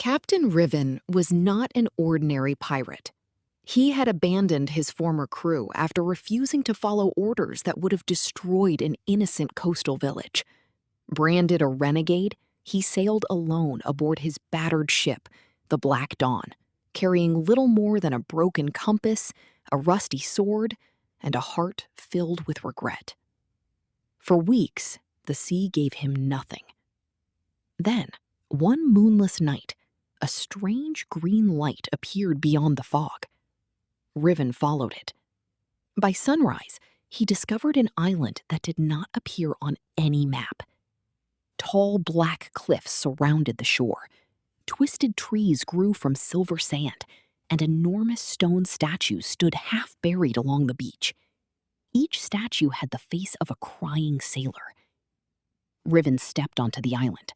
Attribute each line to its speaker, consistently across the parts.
Speaker 1: Captain Riven was not an ordinary pirate. He had abandoned his former crew after refusing to follow orders that would have destroyed an innocent coastal village. Branded a renegade, he sailed alone aboard his battered ship, the Black Dawn, carrying little more than a broken compass, a rusty sword, and a heart filled with regret. For weeks, the sea gave him nothing. Then, one moonless night, a strange green light appeared beyond the fog. Riven followed it. By sunrise, he discovered an island that did not appear on any map. Tall black cliffs surrounded the shore. Twisted trees grew from silver sand, and enormous stone statues stood half buried along the beach. Each statue had the face of a crying sailor. Riven stepped onto the island.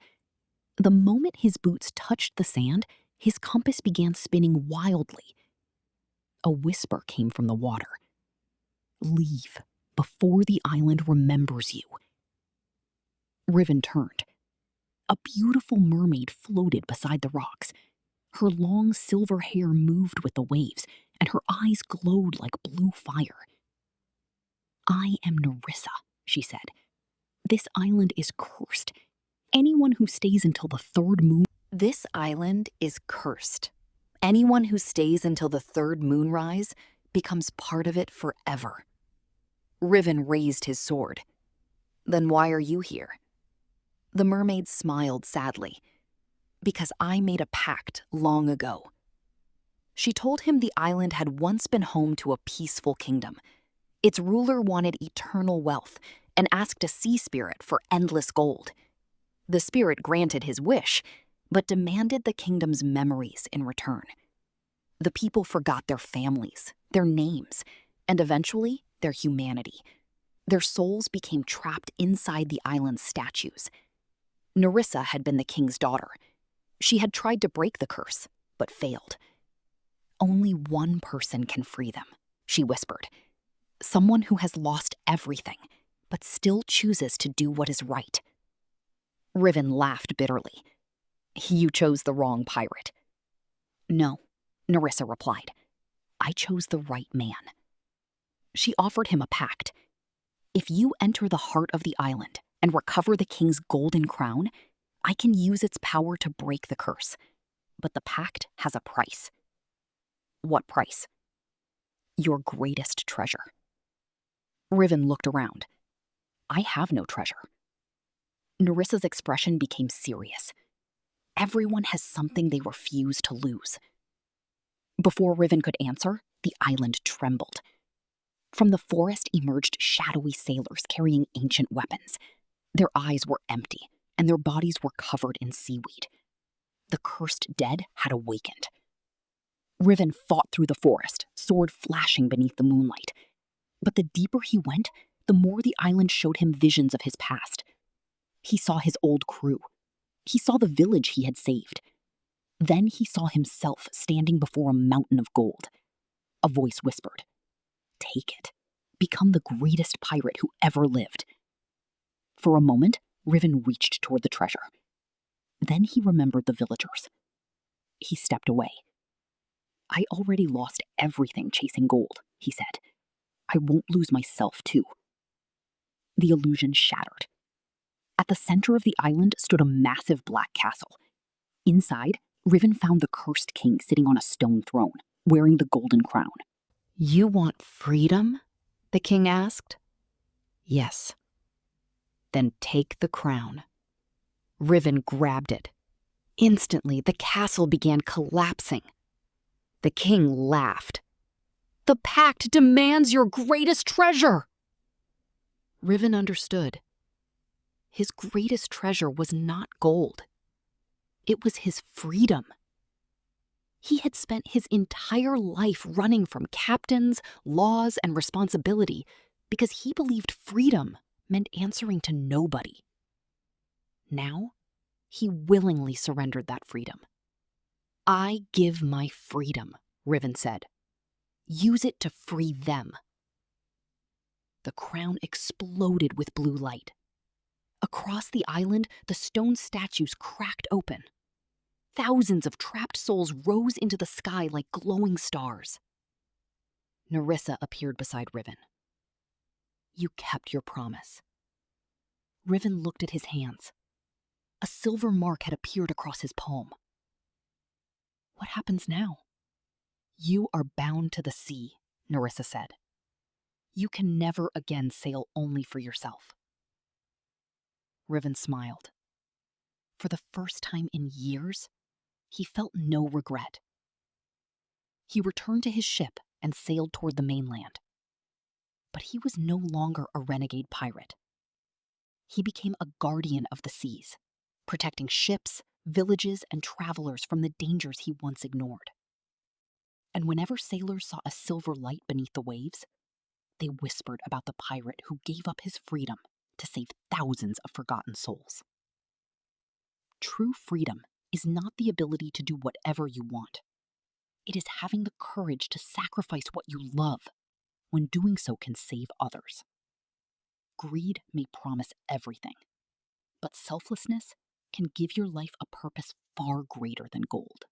Speaker 1: The moment his boots touched the sand, his compass began spinning wildly. A whisper came from the water. "Leave before the island remembers you." Riven turned. A beautiful mermaid floated beside the rocks. Her long silver hair moved with the waves, and her eyes glowed like blue fire. "I am Nerissa," she said. "This island is cursed. Anyone who stays until the third moon..."
Speaker 2: This island is cursed. Anyone who stays until the third moonrise becomes part of it forever. Riven raised his sword. "Then why are you here?" The mermaid smiled sadly. "Because I made a pact long ago." She told him the island had once been home to a peaceful kingdom. Its ruler wanted eternal wealth and asked a sea spirit for endless gold. The spirit granted his wish, but demanded the kingdom's memories in return. The people forgot their families, their names, and eventually their humanity. Their souls became trapped inside the island's statues. Nerissa had been the king's daughter. She had tried to break the curse, but failed. "Only one person can free them," she whispered. "Someone who has lost everything, but still chooses to do what is right." Riven laughed bitterly. "You chose the wrong pirate." "No," Nerissa replied. "I chose the right man." She offered him a pact. "If you enter the heart of the island and recover the king's golden crown, I can use its power to break the curse. But the pact has a price." "What price?" "Your greatest treasure." Riven looked around. "I have no treasure." Nerissa's expression became serious. Everyone has something they refuse to lose. Before Riven could answer, the island trembled. From the forest emerged shadowy sailors carrying ancient weapons. Their eyes were empty, and their bodies were covered in seaweed. The cursed dead had awakened. Riven fought through the forest, sword flashing beneath the moonlight. But the deeper he went, the more the island showed him visions of his past. He saw his old crew. He saw the village he had saved. Then he saw himself standing before a mountain of gold. A voice whispered, "Take it. Become the greatest pirate who ever lived." For a moment, Riven reached toward the treasure. Then he remembered the villagers. He stepped away. "I already lost everything chasing gold," he said. "I won't lose myself, too." The illusion shattered. At the center of the island stood a massive black castle. Inside, Riven found the cursed king sitting on a stone throne, wearing the golden crown.
Speaker 1: "You want freedom?" the king asked. "Yes." "Then take the crown." Riven grabbed it. Instantly, the castle began collapsing. The king laughed. "The Pact demands your greatest treasure!" Riven understood. His greatest treasure was not gold. It was his freedom. He had spent his entire life running from captains, laws, and responsibility because he believed freedom meant answering to nobody. Now, he willingly surrendered that freedom. "I give my freedom," Riven said. "Use it to free them." The crown exploded with blue light. Across the island, the stone statues cracked open.
Speaker 2: Thousands of trapped souls rose into the sky like glowing stars. Nerissa appeared beside Riven. You kept your promise. Riven looked at his hands. A silver mark had appeared across his palm. What happens now? You are bound to the sea, Nerissa said. You can never again sail only for yourself. Riven smiled. For the first time in years, he felt no regret. He returned to his ship and sailed toward the mainland. But he was no longer a renegade pirate. He became a guardian of the seas, protecting ships, villages, and travelers from the dangers he once ignored. And whenever sailors saw a silver light beneath the waves, they whispered about the pirate who gave up his freedom to save thousands of forgotten souls. True freedom is not the ability to do whatever you want. It is having the courage to sacrifice what you love when doing so can save others. Greed may promise everything, but selflessness can give your life a purpose far greater than gold.